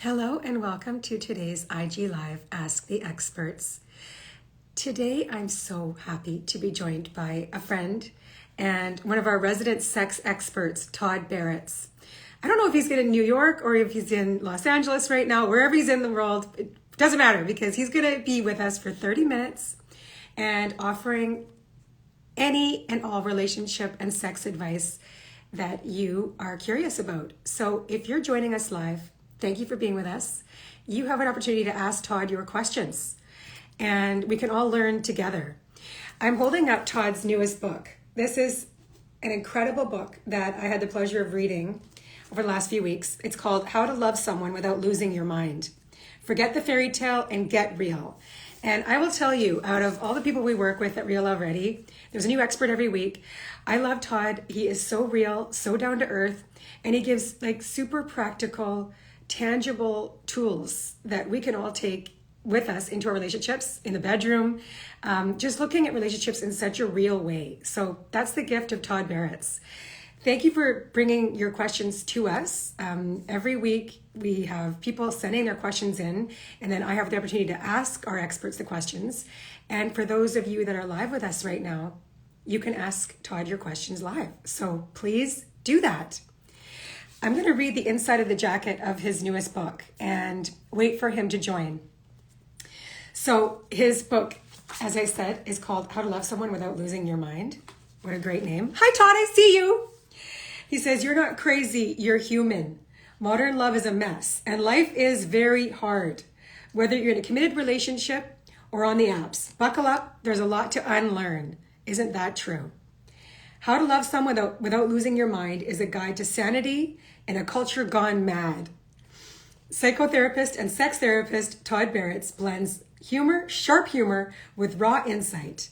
Hello and welcome to today's IG Live Ask the Experts. Today I'm so happy to be joined by a friend and one of our resident sex experts, Todd Baratz. I don't know if he's in New York or if he's in Los Angeles right now, wherever he's in the world, it doesn't matter because he's going to be with us for 30 minutes and offering any and all relationship and sex advice that you are curious about. So if you're joining us live, thank you for being with us. You have an opportunity to ask Todd your questions and we can all learn together. I'm holding up Todd's newest book. This is an incredible book that I had the pleasure of reading over the last few weeks. It's called How to Love Someone Without Losing Your Mind. Forget the fairy tale and get real. And I will tell you, out of all the people we work with at Real Already, there's a new expert every week. I love Todd. He is so real, so down to earth, and he gives like super practical, tangible tools that we can all take with us into our relationships, in the bedroom, just looking at relationships in such a real way. So that's the gift of Todd Baratz. Thank you for bringing your questions to us. Every week we have people sending their questions in, and then I have the opportunity to ask our experts the questions. And for those of you that are live with us right now, you can ask Todd your questions live. So please do that. I'm going to read the inside of the jacket of his newest book and wait for him to join. So his book, as I said, is called How to Love Someone Without Losing Your Mind. What a great name. Hi, Todd, I see you. He says, you're not crazy, you're human. Modern love is a mess, and life is very hard. Whether you're in a committed relationship or on the apps, buckle up, there's a lot to unlearn. Isn't that true? How to Love Someone Without Losing Your Mind is a guide to sanity in a culture gone mad. Psychotherapist and sex therapist Todd Baratz blends humor, sharp humor, with raw insight.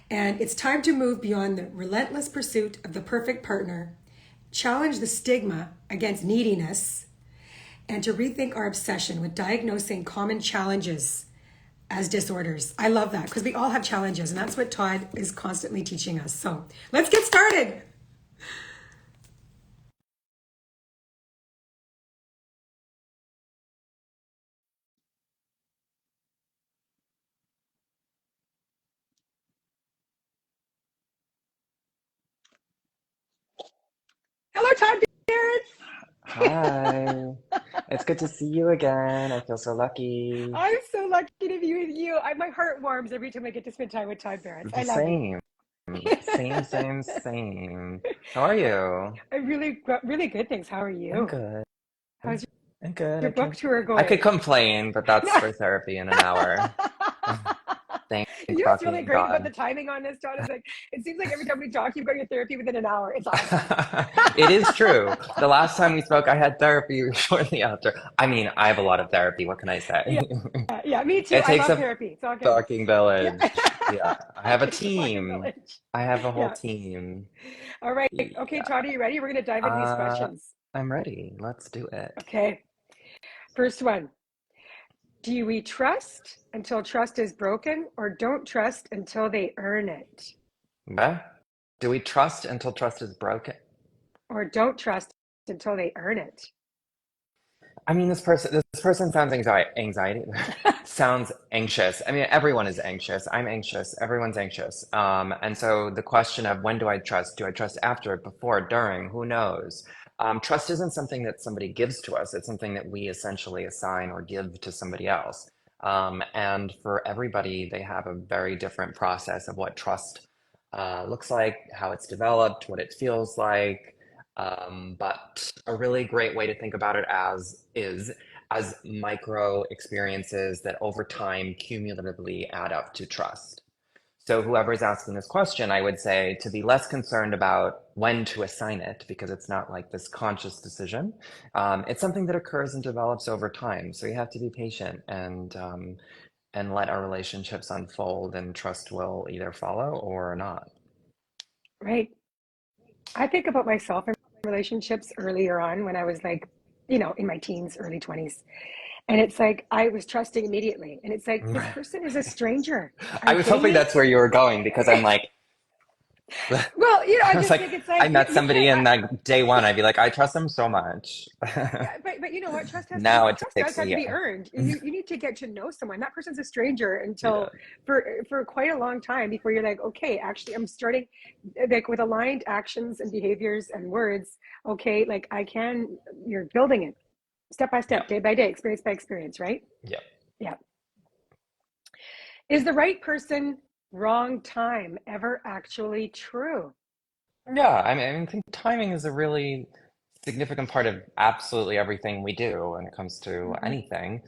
And it's time to move beyond the relentless pursuit of the perfect partner, challenge the stigma against neediness, and to rethink our obsession with diagnosing common challenges as disorders. I love that because we all have challenges, and that's what Todd is constantly teaching us. So let's get started. Hello, Todd Hi, Baratz. it's good to see you again. I feel so lucky. I'm so lucky to be with you. My heart warms every time I get to spend time with Todd Baratz. I The love it. same, same. How are you? I'm really good. Thanks. How are I'm you? good. How's I'm good. your book tour I could going? complain, but that's for therapy in an hour. Thank You know what's really fucking great about the God. timing on this, Todd? Is like it seems like every time we talk, you've got your therapy within an hour. It's awesome. It is true. The last time we spoke, I had therapy shortly after. I mean, I have a lot of therapy. What can I say? Yeah, yeah, me too. It I takes love a therapy. It's all good. fucking Yeah, village. Yeah, I have a it is a fucking team. village. I have a whole Yeah. team. All right. Okay, Yeah. Todd, are you ready? We're gonna dive into these Uh, questions. I'm ready. Let's do it. Okay. First one. Do we trust until trust is broken, or don't trust until they earn it? Okay. Do we trust until trust is broken? Or don't trust until they earn it? I mean, this person sounds anxiety sounds anxious. I mean, everyone is anxious. I'm anxious. Everyone's anxious. And so the question of when do I trust? Do I trust after, before, during? Who knows? Trust isn't something that somebody gives to us. It's something that we essentially assign or give to somebody else. And for everybody, they have a very different process of what trust looks like, how it's developed, what it feels like. But a really great way to think about it as micro experiences that over time cumulatively add up to trust. So whoever's asking this question, I would say to be less concerned about when to assign it because it's not like this conscious decision. It's something that occurs and develops over time. So you have to be patient and let our relationships unfold, and trust will either follow or not. Right. I think about myself in relationships earlier on when I was like, in my teens, early 20s. And it's like I was trusting immediately. And it's like, this person is a stranger. I Are was hoping they? that's where you were going because I'm like, Well, I I was just like, think it's I like met you somebody can't. and like day one, I'd be like, I trust them so much. Yeah, but you know what? Now it Trust does takes, have to be yeah, earned. You need to get to know someone. That person's a stranger yeah, until for quite a long time before you're like, okay, actually, I'm starting like with aligned actions and behaviors and words. Okay, like I can. You're building it step by yeah, step, day by day, experience by experience, right? yeah. Yeah. Is the right person, wrong time ever actually true? Yeah, I think timing is a really significant part of absolutely everything we do when it comes to Mm-hmm. anything.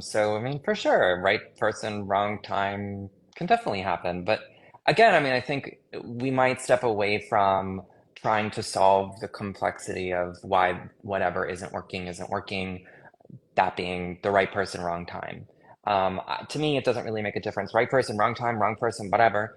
So, I mean, for sure, right person, wrong time can definitely happen. But again, I mean, I think we might step away from trying to solve the complexity of why whatever isn't working, that being the right person, wrong time. To me, it doesn't really make a difference. Right person, wrong time, wrong person, whatever.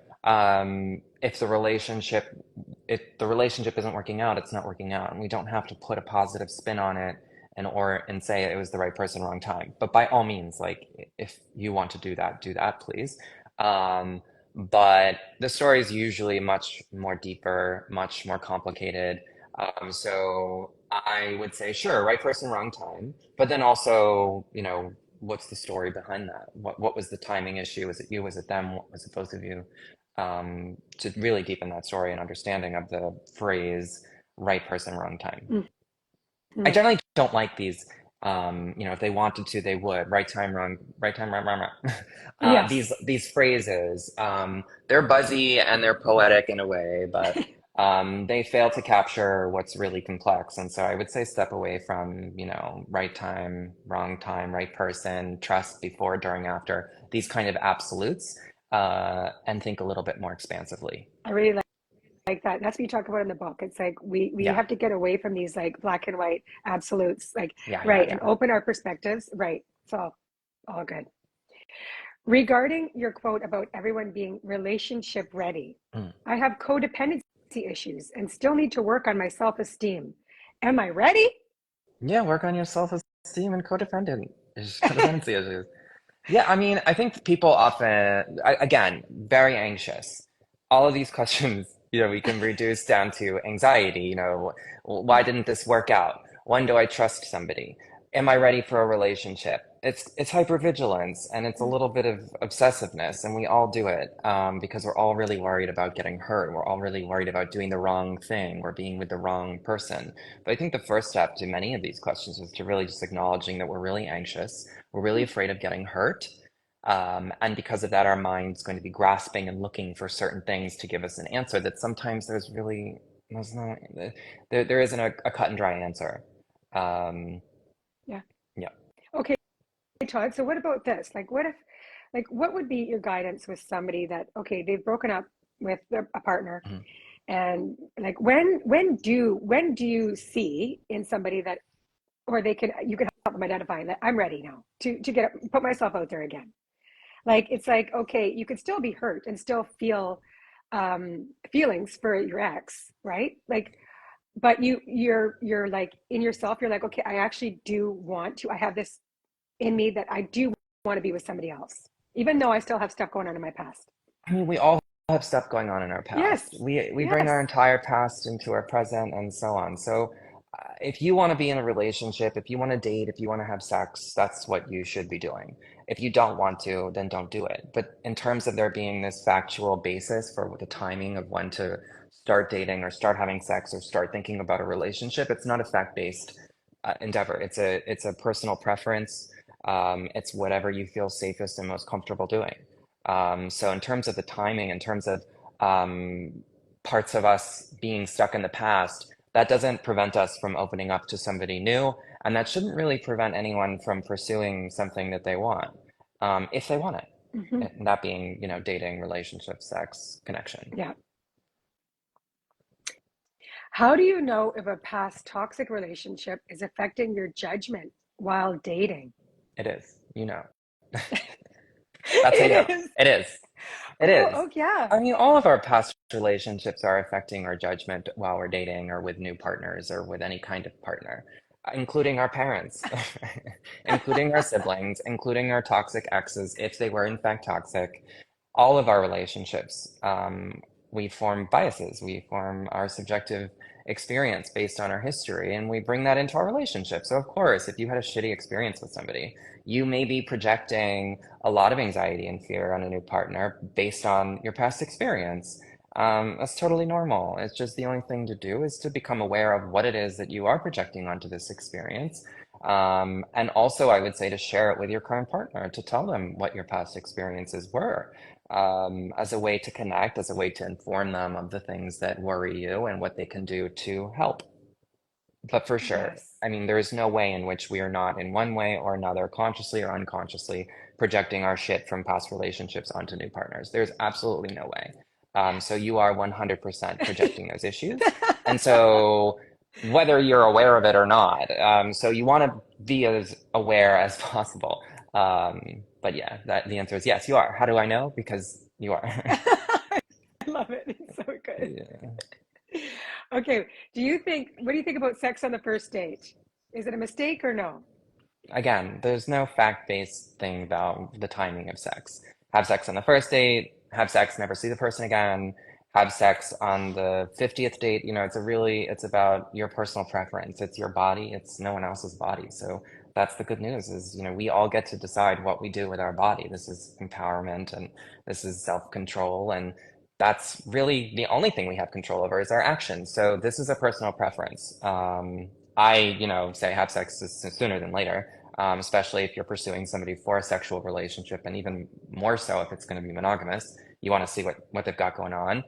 If the relationship isn't working out, it's not working out, and we don't have to put a positive spin on it and say it was the right person, wrong time. But by all means, like if you want to do that, please. Um, but the story is usually much more deeper, much more complicated. So I would say, sure, right person, wrong time. But then also, what's the story behind that? What was the timing issue? Was it you? Was it them? Was it both of you? To really deepen that story and understanding of the phrase right person, wrong time. I Mm-hmm. generally don't like these. If they wanted to, they would. Right time, wrong, wrong, wrong. These Yes. phrases, they're buzzy and they're poetic in a way, but they fail to capture what's really complex. And so I would say step away from, time, right person, trust before, during, after, these kind of absolutes, and think a little bit more expansively. I really like that. That's what you talk about in the book. It's like we Yeah, have to get away from these like black and white absolutes, like yeah, yeah, right, and yeah. open our perspectives. Right. It's all good. Regarding your quote about everyone being relationship ready, Mm. I have codependency issues and still need to work on my self-esteem. Am I ready? Yeah, work on your self-esteem and codependency issues. Yeah, I mean, I think people often, again, very anxious. All of these questions, we can reduce down to anxiety. Why didn't this work out? When do I trust somebody? Am I ready for a relationship? It's hypervigilance and it's a little bit of obsessiveness, and we all do it because we're all really worried about getting hurt. We're all really worried about doing the wrong thing or being with the wrong person. But I think the first step to many of these questions is to really just acknowledging that we're really anxious, we're really afraid of getting hurt. And because of that, our mind's going to be grasping and looking for certain things to give us an answer that sometimes there's no, there isn't a cut and dry answer. Um, Yeah. yeah. Okay, Todd. So what about this? Like, what if, like, what would be your guidance with somebody that, okay, they've broken up with a partner, Mhm. and like, when do you see in somebody that, or you can help them identify that I'm ready now to put myself out there again. Like it's like, okay, you could still be hurt and still feel feelings for your ex, right? Like, but you're like in yourself, you're like, okay, I actually do want to. I have this in me that I do want to be with somebody else, even though I still have stuff going on in my past. I mean, we all have stuff going on in our past. Yes, We bring our yes. entire past into our present and so on. So, if you want to be in a relationship, if you want to date, if you want to have sex, that's what you should be doing. If you don't want to, then don't do it. But in terms of there being this factual basis for the timing of when to start dating or start having sex or start thinking about a relationship, it's not a fact-based endeavor. It's a personal preference. It's whatever you feel safest and most comfortable doing. So in terms of the timing, in terms of um, parts of us being stuck in the past, that doesn't prevent us from opening up to somebody new, and that shouldn't really prevent anyone from pursuing something that they want, if they want it. Hmm. And that being, dating, relationship, sex, connection. Yeah. How do you know if a past toxic relationship is affecting your judgment while dating? It is, That's a It no. is. It is. It Oh, is. oh yeah. I mean, all of our past relationships are affecting our judgment while we're dating or with new partners or with any kind of partner, including our parents, including our siblings, including our toxic exes, if they were in fact toxic. All of our relationships. we form biases, we form our subjective experience based on our history, and we bring that into our relationship. So, of course, if you had a shitty experience with somebody, you may be projecting a lot of anxiety and fear on a new partner based on your past experience. That's totally normal. It's just the only thing to do is to become aware of what it is that you are projecting onto this experience. And also, I would say to share it with your current partner, to tell them what your past experiences were, as a way to connect, as a way to inform them of the things that worry you and what they can do to help. But for sure, Yes. I mean, there is no way in which we are not, in one way or another, consciously or unconsciously, projecting our shit from past relationships onto new partners. There's absolutely no way. So you are 100% projecting those issues. And so whether you're aware of it or not, so you want to be as aware as possible. But yeah, that the answer is yes, you are. How do I know? Because you are. I love it. It's so good. Yeah. Okay. What do you think about sex on the first date? Is it a mistake or no? Again, there's no fact-based thing about the timing of sex. Have sex on the first date, have sex, never see the person again, have sex on the 50th date. It's about your personal preference. It's your body, it's no one else's body. So that's the good news is, we all get to decide what we do with our body. This is empowerment and this is self-control. And that's really the only thing we have control over is our actions. So this is a personal preference. Say have sex sooner than later, especially if you're pursuing somebody for a sexual relationship, and even more so if it's going to be monogamous. You want to see what they've got going on.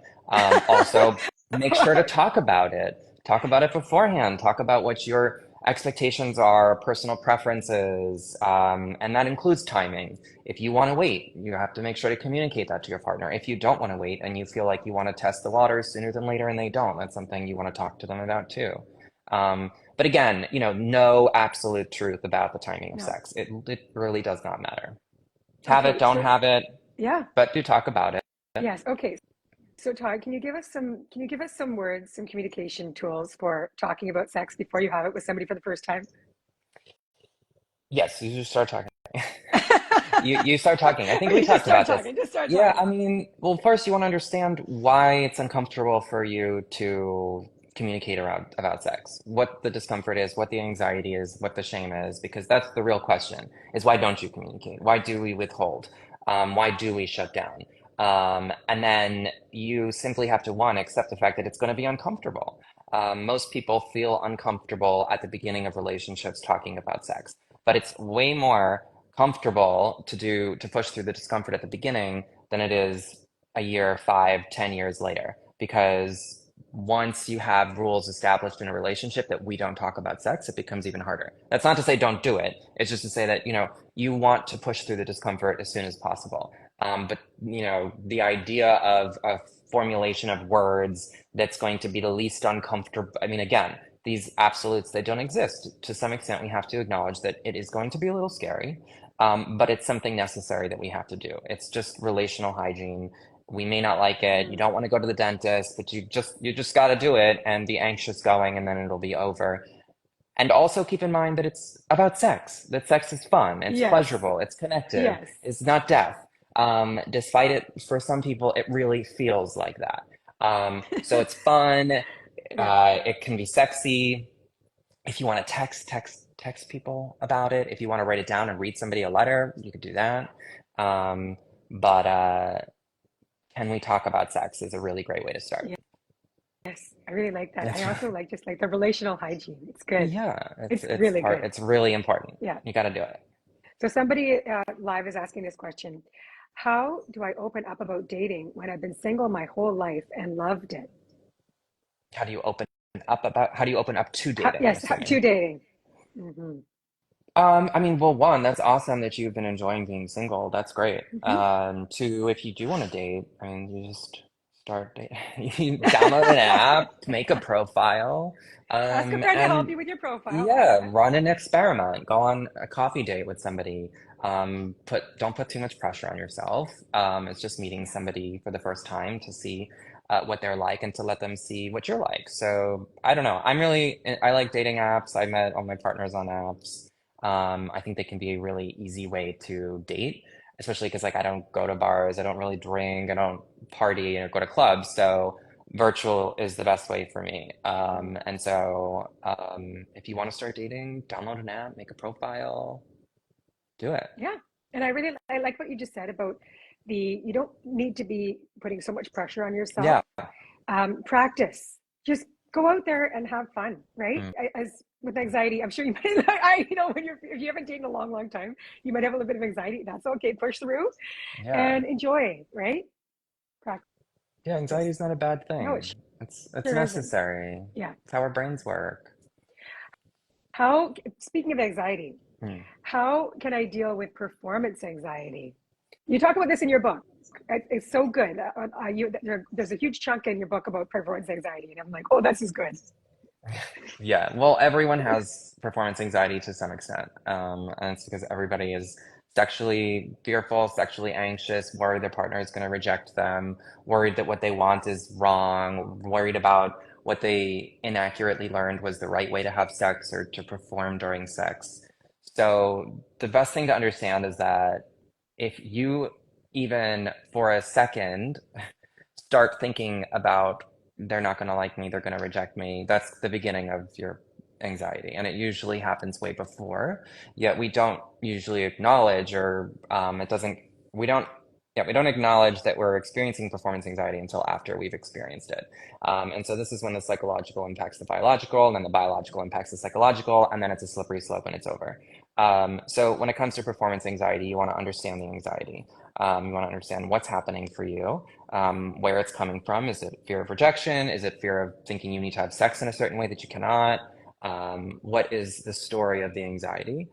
Also, make sure to talk about it. Talk about it beforehand. Talk about what your expectations are, personal preferences, and that includes timing. If you want to wait, you have to make sure to communicate that to your partner. If you don't want to wait and you feel like you want to test the waters sooner than later and they don't, that's something you want to talk to them about too. But again, no absolute truth about the timing of No. sex. It really does not matter. Have it, Okay. don't have it, Yeah. but do talk about it. Yes. Okay. So Todd, can you give us some words, some communication tools for talking about sex before you have it with somebody for the first time? Yes, you just start talking. You start talking. I think we Okay, just talked start about this. talking. Just start Yeah, talking. I mean, well, first you want to understand why it's uncomfortable for you to communicate around about sex, what the discomfort is, what the anxiety is, what the shame is, because that's the real question, is why don't you communicate? Why do we withhold? Why do we shut down? And then you simply have to, one, accept the fact that it's going to be uncomfortable. Most people feel uncomfortable at the beginning of relationships talking about sex, but it's way more comfortable to push through the discomfort at the beginning than it is a year, 5, 10 years later. Because once you have rules established in a relationship that we don't talk about sex, it becomes even harder. That's not to say don't do it. It's just to say that, you want to push through the discomfort as soon as possible. But, the idea of a formulation of words that's going to be the least uncomfortable, I mean, again, these absolutes, they don't exist. To some extent, we have to acknowledge that it is going to be a little scary, but it's something necessary that we have to do. It's just relational hygiene. We may not like it. You Mm. don't want to go to the dentist, but you just got to do it and be anxious going, and then it'll be over. And also keep in mind that it's about sex. That sex is fun. It's Yes. pleasurable. It's connective. Yes. It's not death. Despite it, for some people, it really feels like that. So it's fun. Yeah. It can be sexy. If you want to text people about it, if you want to write it down and read somebody a letter, you could do that. But can we talk about sex is a really great way to start. Yes. I really like that. I That's also like just like the relational hygiene. It's good. yeah, It's really good. it's really important. Yeah. You got to do it. So somebody live is asking this question. How do I open up about dating when I've been single my whole life and loved it? How do you open up to dating, I'm Yes, to assuming? dating. Hmm. I mean, well, one, that's awesome that you've been enjoying being single. That's great. Hmm. Two, if you do want to date, I mean, you just start dating. You download an app, make a profile, Ask a friend to help and you with your profile. I yeah, love it. run an experiment. Go on a coffee date with somebody. Don't put too much pressure on yourself. It's just meeting Yes. somebody for the first time to see what they're like and to let them see what you're like. So I don't know. I like dating apps. I met all my partners on apps. I think they can be a really easy way to date, especially because like I don't go to bars, I don't really drink, I don't party or go to clubs. So virtual is the best way for me. And so if you want to start dating, download an app, make a profile, do it. Yeah. And I like what you just said about you don't need to be putting so much pressure on yourself. Yeah. Practice. Just go out there and have fun, right? Mm, As with anxiety, I'm sure you might, when if you haven't dated in a long, long time, you might have a little bit of anxiety. That's okay. Push through yeah. and enjoy, right? Yeah, anxiety Practice. is not a bad No, it thing. It's sure isn't. necessary. Yeah. It's how our brains work. Speaking of anxiety, Mm. how can I deal with performance anxiety? You talk about this in your book. It's so good. There's a huge chunk in your book about performance anxiety, and I'm like, oh, this is good. Yeah, well, everyone has performance anxiety to some extent. And it's because everybody is sexually fearful, sexually anxious, worried their partner is going to reject them, worried that what they want is wrong, worried about what they inaccurately learned was the right way to have sex or to perform during sex. So the best thing to understand is that if you even for a second start thinking about they're not going to like me, they're going to reject me, that's the beginning of your anxiety. And it usually happens way before, yet we don't usually acknowledge or it doesn't, we don't, yeah, we don't acknowledge that we're experiencing performance anxiety until after we've experienced it. And so this is when the psychological impacts the biological, and then the biological impacts the psychological, and then it's a slippery slope and it's over. So when it comes to performance anxiety, you want to understand the anxiety. You want to understand what's happening for you, where it's coming from. Is it fear of rejection? Is it fear of thinking you need to have sex in a certain way that you cannot? What is the story of the anxiety?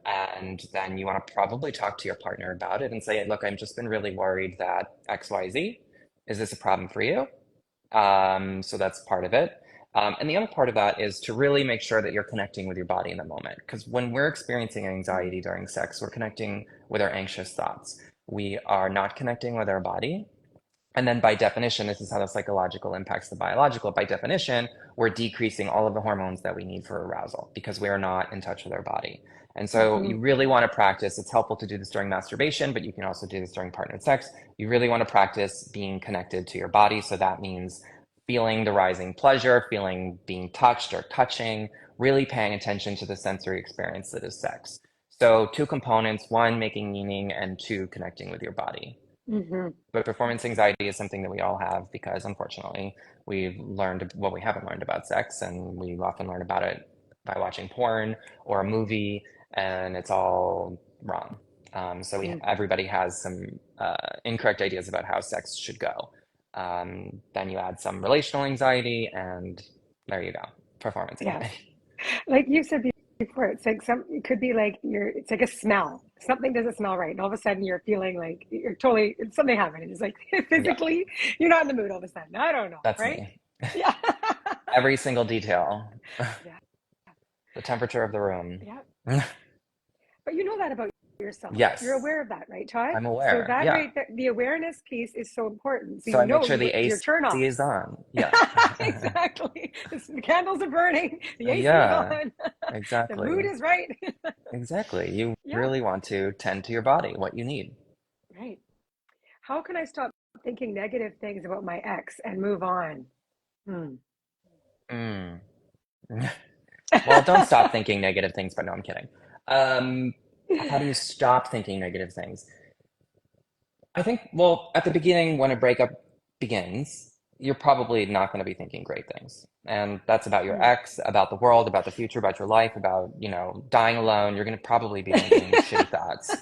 And then you want to probably talk to your partner about it and say, look, I've just been really worried that XYZ. Is this a problem for you? So that's part of it. And the other part of that is to really make sure that you're connecting with your body in the moment. Because when we're experiencing anxiety during sex, we're connecting with our anxious thoughts. We are not connecting with our body. And then by definition, this is how the psychological impacts the biological. By definition, we're decreasing all of the hormones that we need for arousal because we are not in touch with our body. And so Mm-hmm. you really want to practice. It's helpful to do this during masturbation, but you can also do this during partnered sex. You really want to practice being connected to your body. So that means feeling the rising pleasure, feeling being touched or touching, really paying attention to the sensory experience that is sex. So two components, one, making meaning, and two, connecting with your body. Mm-hmm. But performance anxiety is something that we all have because unfortunately we've learned what we haven't learned about sex, and we often learn about it by watching porn or a movie, and it's all wrong. So everybody has some incorrect ideas about how sex should go. Then you add some relational anxiety, and there you go, performance Yeah. anxiety. Like you said before, it's like it could be like it's like a smell. Something doesn't smell right. And all of a sudden you're feeling like you're totally, something happened. It's like Yeah, physically, you're not in the mood all of a sudden. I don't know, that's right? me. Yeah. Every single detail, Yeah. the temperature of the room. Yeah. But you know that about yourself. You're Yes, aware of that, right, Todd? I'm So aware. that Yeah. right there, the awareness piece is so important. So So you I make know sure the your turn AC is offs. on. Yeah. Exactly. The candles are burning, the AC is Yeah, on, the mood exactly. is right. Exactly. You Yeah, really want to tend to your body, what you need. right. How can I stop thinking negative things about my ex and move on? Hmm. Mm. Well, don't stop thinking negative things, but no, I'm kidding. Um, how do you stop thinking negative things? I think, well, at the beginning, when a breakup begins, you're probably not going to be thinking great things. And that's about your Hmm. ex, about the world, about the future, about your life, about, dying alone. You're going to probably be thinking shitty thoughts.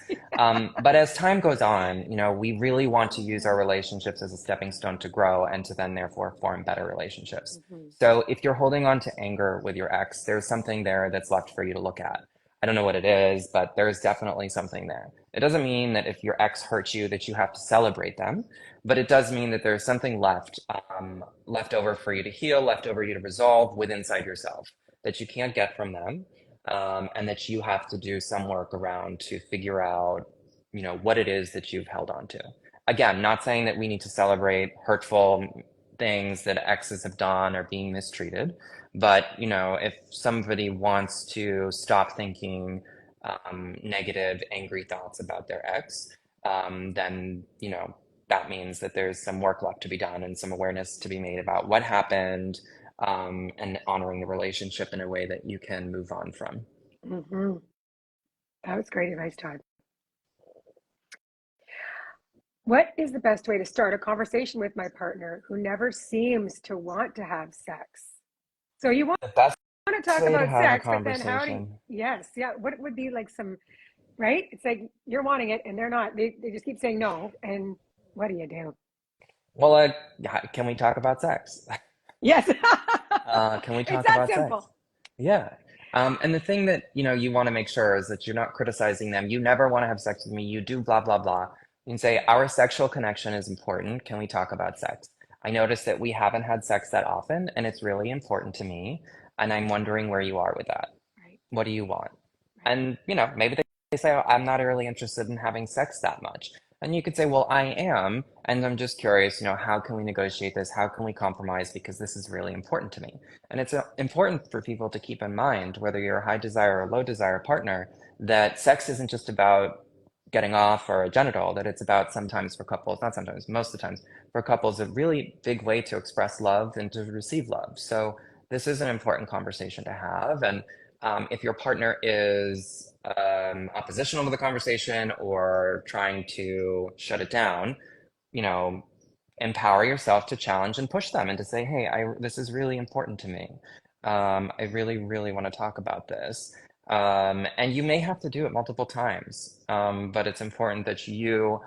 But as time goes on, we really want to use our relationships as a stepping stone to grow and to then therefore form better relationships. Mhm. So if you're holding on to anger with your ex, there's something there that's left for you to look at. I don't know what it is, but there's definitely something there. It doesn't mean that if your ex hurts you that you have to celebrate them, but it does mean that there's something left over for you to heal, left over you to resolve with inside yourself that you can't get from them, and that you have to do some work around to figure out, what it is that you've held on to. Again, not saying that we need to celebrate hurtful things that exes have done or being mistreated, but if somebody wants to stop thinking negative, angry thoughts about their ex, then, that means that there's some work left to be done and some awareness to be made about what happened, and honoring the relationship in a way that you can move on from. Hmm. That was great advice, Todd. What is the best way to start a conversation with my partner who never seems to want to have sex? So you want The best to talk way to about have a sex, but then how do you, conversation. yes, yeah, what would be like some, right? It's like you're wanting it and they're not. They just keep saying no. And what do you do? Well, can we talk about sex? Yes. Can we It's talk that about sex? simple. Yeah. And the thing that, you want to make sure is that you're not criticizing them. You never want to have sex with me. You do blah, blah, blah. You can say, our sexual connection is important. Can we talk about sex? I notice that we haven't had sex that often, and it's really important to me. And I'm wondering where you are with that. Right, What do you want? right. And, maybe they say, oh, I'm not really interested in having sex that much. And you could say, well, I am, and I'm just curious, how can we negotiate this? How can we compromise? Because this is really important to me. And it's important for people to keep in mind, whether you're a high desire or low desire partner, that sex isn't just about getting off or a genital, that it's about sometimes for couples, not sometimes, most of the times, for couples, a really big way to express love and to receive love. So this is an important conversation to have. And if your partner is oppositional to the conversation or trying to shut it down, you know, empower yourself to challenge and push them and to say, hey, this is really important to me. I really, really want to talk about this. And you may have to do it multiple times, but it's important that you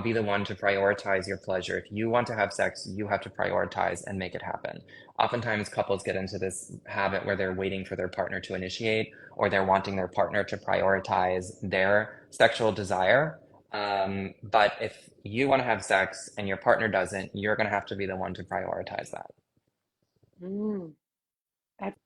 be the one to prioritize your pleasure. If you want to have sex, you have to prioritize and make it happen. Oftentimes, couples get into this habit where they're waiting for their partner to initiate, or they're wanting their partner to prioritize their sexual desire. But if you want to have sex and your partner doesn't, you're going to have to be the one to prioritize that. Mm, that's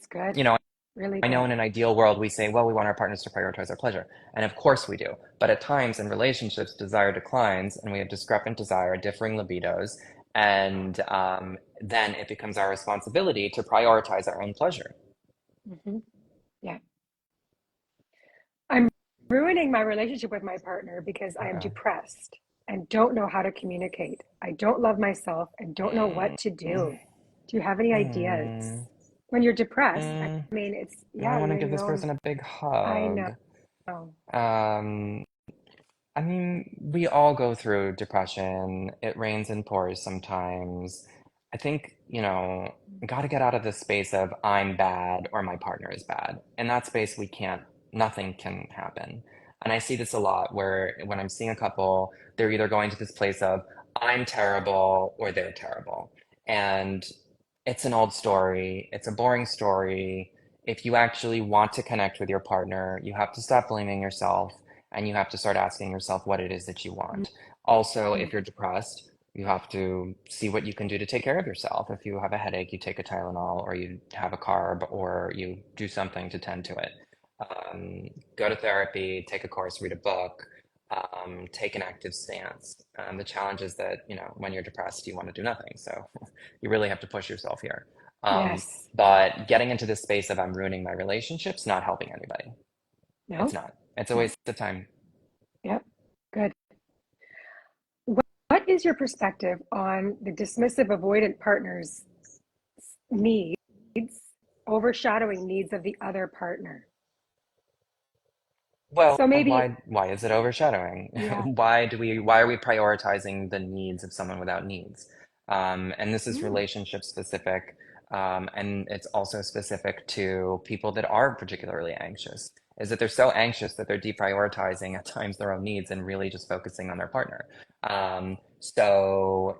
good. You know, Really I know good. in an ideal world, we say, well, we want our partners to prioritize our pleasure. And of course we do. But at times in relationships, desire declines and we have discrepant desire, differing libidos. And then it becomes our responsibility to prioritize our own pleasure. Hmm. Yeah. I'm ruining my relationship with my partner because I am Okay. depressed and don't know how to communicate. I don't love myself and don't know what Mm, to mm, do. Do you have any ideas? mm, When you're depressed, I mm. mean, it's, Now I yeah, want to you're in give your this own, person a big I know. hug. Um, I mean, we all go through depression. It rains and pours sometimes. I think, got to get out of this space of I'm bad or my partner is bad. In that space, nothing can happen. And I see this a lot where when I'm seeing a couple, they're either going to this place of I'm terrible or they're terrible. And it's an old story. It's a boring story. If you actually want to connect with your partner, you have to stop blaming yourself and you have to start asking yourself what it is that you want. Also, Mhm. if you're depressed, you have to see what you can do to take care of yourself. If you have a headache, you take a Tylenol, or you have a carb, or you do something to tend to it. Go to therapy, take a course, read a book, take an active stance. The challenge is that, when you're depressed, you want to do nothing. So you really have to push yourself here. Um, Yes. but getting into this space of I'm ruining my relationships, not helping anybody. It's No? not. It's a No. waste of time. Yep. Good. What is your perspective on the dismissive avoidant partner's needs overshadowing needs of the other partner? Well, So maybe, why is it overshadowing? yeah. Why are we prioritizing the needs of someone without needs? And this is Mm, relationship specific, and it's also specific to people that are particularly anxious. Is that they're so anxious that they're deprioritizing at times their own needs and really just focusing on their partner. So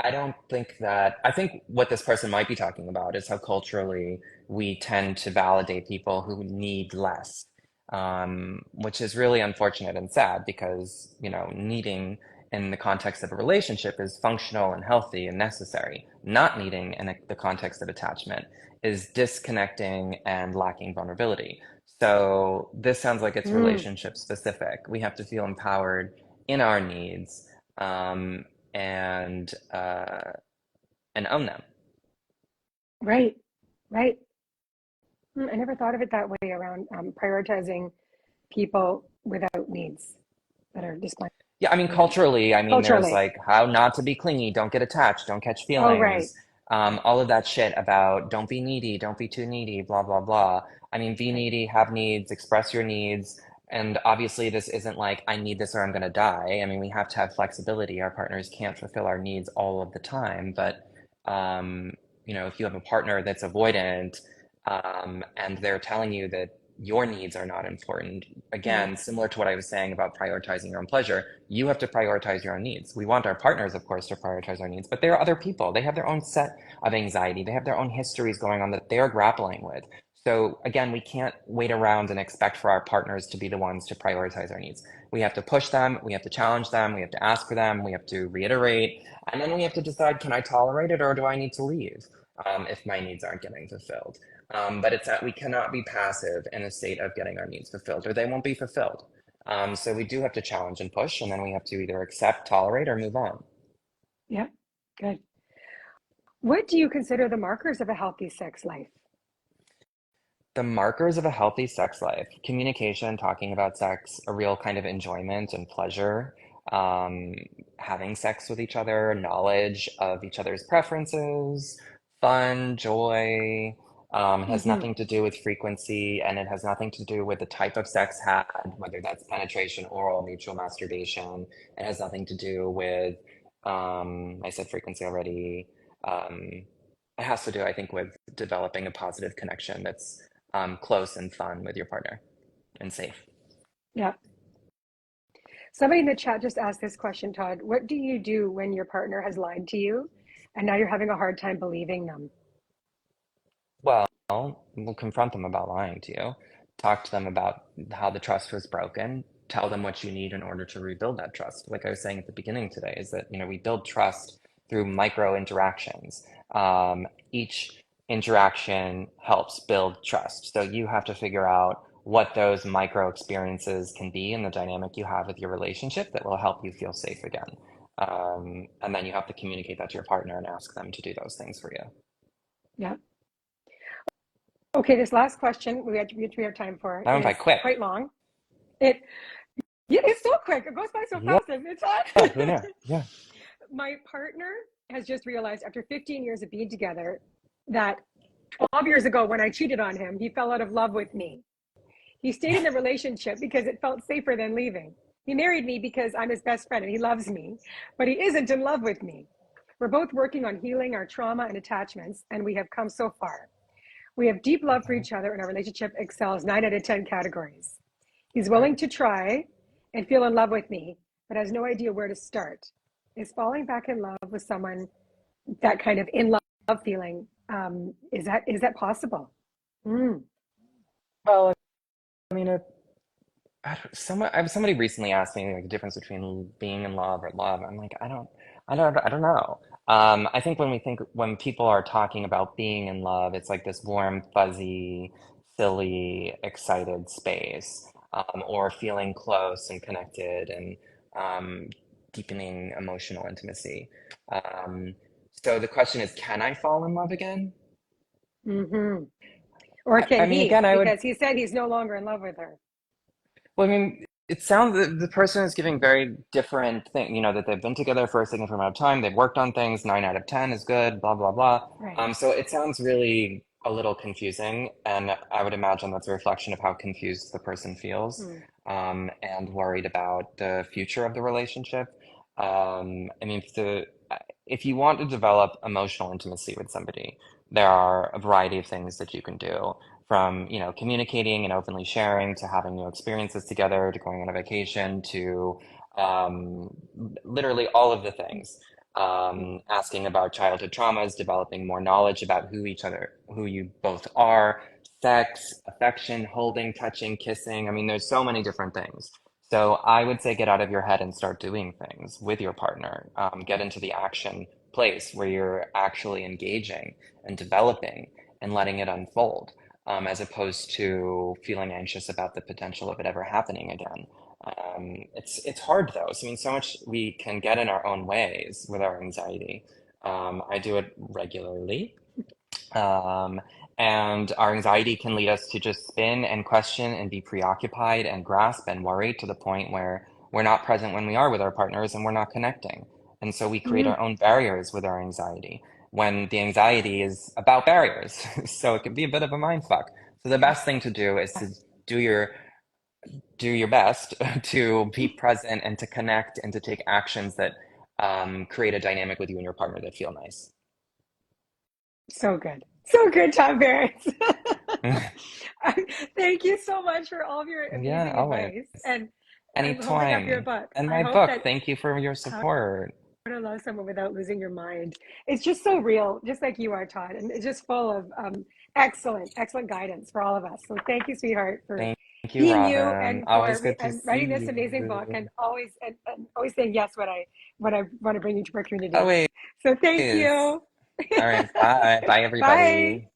I don't think that, I think what this person might be talking about is how culturally we tend to validate people who need less, which is really unfortunate and sad because, needing in the context of a relationship is functional and healthy and necessary. Not needing in the context of attachment is disconnecting and lacking vulnerability. So this sounds like it's mm, relationship specific. We have to feel empowered in our needs. Um, and uh, and own them. right, right. I never thought of it that way around prioritizing people without needs that are displaying Yeah, I mean, needs. culturally, I mean, there's Culturally. like how not to be clingy, don't get attached, don't catch Oh, right. feelings, all of that shit about don't be needy, don't be too needy, blah, blah, blah. I mean, be Right. needy, have needs, express your needs. And obviously, this isn't like, I need this or I'm going to die. I mean, we have to have flexibility. Our partners can't fulfill our needs all of the time. But, um, if you have a partner that's avoidant, and they're telling you that your needs are not important, Mm. again, similar to what I was saying about prioritizing your own pleasure, you have to prioritize your own needs. We want our partners, of course, to prioritize our needs, but there are other people. They have their own set of anxiety. They have their own histories going on that they're grappling with. So again, we can't wait around and expect for our partners to be the ones to prioritize our needs. We have to push them, we have to challenge them, we have to ask for them, we have to reiterate, and then we have to decide, can I tolerate it or do I need to leave if my needs aren't getting fulfilled? But it's that we cannot be passive in a state of getting our needs fulfilled, or they won't be fulfilled. So we do have to challenge and push, and then we have to either accept, tolerate, or move on. Yeah. Good. What do you consider the markers of a healthy sex life? The markers of a healthy sex life: communication, talking about sex, a real kind of enjoyment and pleasure, um, having sex with each other, knowledge of each other's preferences, fun, joy. It has Mm-hmm. nothing to do with frequency, and it has nothing to do with the type of sex had, whether that's penetration, oral, mutual masturbation. It has nothing to do with, I said frequency already. Um, it has to do, I think, with developing a positive connection that's close and fun with your partner and safe. Yeah. Somebody in the chat just asked this question, Todd. What do you do when your partner has lied to you and now you're having a hard time believing them? Well, we'll confront them about lying to you, talk to them about how the trust was broken, tell them what you need in order to rebuild that trust. Like I was saying at the beginning today, is that, we build trust through micro interactions. Each interaction helps build trust. So you have to figure out what those micro experiences can be in the dynamic you have with your relationship that will help you feel safe again. And then you have to communicate that to your partner and ask them to do those things for you. Yeah. Okay, this last question we have time for That went by is quick. quite long. It Yeah, it's so quick. It goes by so Yeah, fast. It's hot. who knew? Yeah. My partner has just realized after 15 years of being together that 12 years ago when I cheated on him, he fell out of love with me. He stayed in the relationship because it felt safer than leaving. He married me because I'm his best friend and he loves me, but he isn't in love with me. We're both working on healing our trauma and attachments, and we have come so far. We have deep love for Okay. each other, and our relationship excels 9 out of 10 categories. He's willing to try and feel in love with me, but has no idea where to start. Is falling back in love with someone that kind of in love feeling, is that possible? Mm. Well, I mean, somebody recently asked me like the difference between being in love or love. I'm like, I don't know. I think when people are talking about being in love, it's like this warm, fuzzy, silly, excited space, or feeling close and connected and um, deepening emotional intimacy. Um, so the question is, can I fall in love again? Hmm. Or I can mean, he? again, I would. Because he said he's no longer in love with her. Well, I mean, it sounds the person is giving very different thing. That they've been together for a significant amount of time. They've worked on things. 9 out of 10 is good. Blah blah blah. Right. So it sounds really a little confusing, and I would imagine that's a reflection of how confused the person feels, Mm. and worried about the future of the relationship. I mean, if you want to develop emotional intimacy with somebody, there are a variety of things that you can do, from communicating and openly sharing, to having new experiences together, to going on a vacation, to um, literally all of the things. Mm. Asking about childhood traumas, developing more knowledge about who you both are, sex, affection, holding, touching, kissing. I mean, there's so many different things. So I would say get out of your head and start doing things with your partner. Get into the action place where you're actually engaging and developing and letting it unfold, as opposed to feeling anxious about the potential of it ever happening again. It's hard though. So, I mean, so much we can get in our own ways with our anxiety. I do it regularly. Um, And our anxiety can lead us to just spin and question and be preoccupied and grasp and worry to the point where we're not present when we are with our partners and we're not connecting. And so we create Mm. our own barriers with our anxiety when the anxiety is about barriers. So it can be a bit of a mind fuck. So the Yeah. best thing to do is to do your do your best to be present and to connect and to take actions that create a dynamic with you and your partner that feel nice. So good. So good, Todd Baratz. Thank you so much for all of your Yeah, amazing always. advice. And I'm holding up your Anytime. book. And I my hope book, that thank you for your How support. to Love Someone Without Losing Your Mind. It's just so real, just like you are, Todd. And it's just full of excellent, excellent guidance for all of us. So thank you, sweetheart, for Thank you, being you Robin. and Always good to and see writing this amazing book you. and always saying yes when I want to bring you to our community. Always. So thank you. All right, bye. Bye, Bye. everybody.